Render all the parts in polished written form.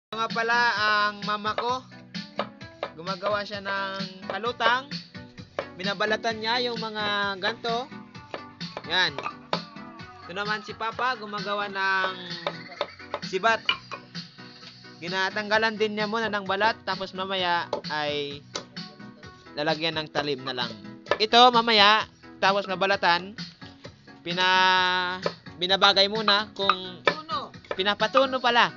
Nga pala ang mama ko, gumagawa siya ng kalutang. Binabalatan niya yung mga ganto. Yan. Ito naman si Papa, gumagawa ng sibat. Ginatanggalan din niya muna ng balat, tapos mamaya ay lalagyan ng talim na lang. Ito mamaya, tapos na balatan, binabagay muna kung pinapatuno pala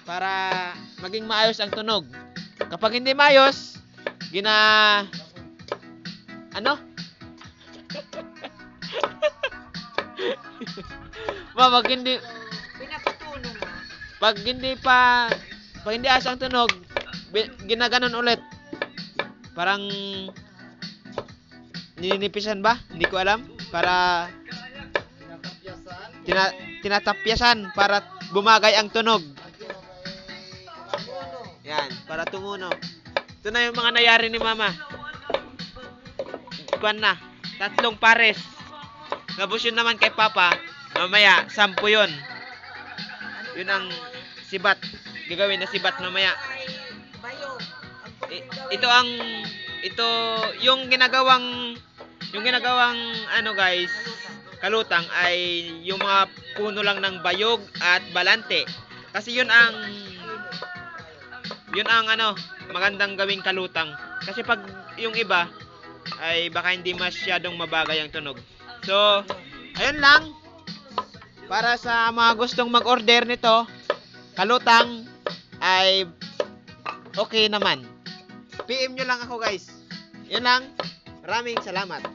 para maging maayos ang tunog. Kapag hindi maayos, ano? Pag hindi Pinapatuno mo. pag hindi ayos ang tunog, ginaganon ulit. Parang nininipisan ba? Hindi ko alam. Para tinatapyasan para bumagay ang tunog. Yan, para tumuno. Ito na yung mga nangyari ni Mama. Kuwan na, 3 pares. Tapos yun naman kay Papa, mamaya 10 yun. Yun ang sibat. Gagawin na sibat mamaya. Bayo. Ito yung ginagawang ano guys, kalutang ay yung mga puno lang ng bayog at balante. Kasi yun ang ano, magandang gawing kalutang. Kasi pag yung iba ay baka hindi masyadong mabagay ang tunog. So, ayun lang. Para sa mga gustong mag-order nito, kalutang ay okay naman. PM nyo lang ako guys. Yun lang. Maraming salamat.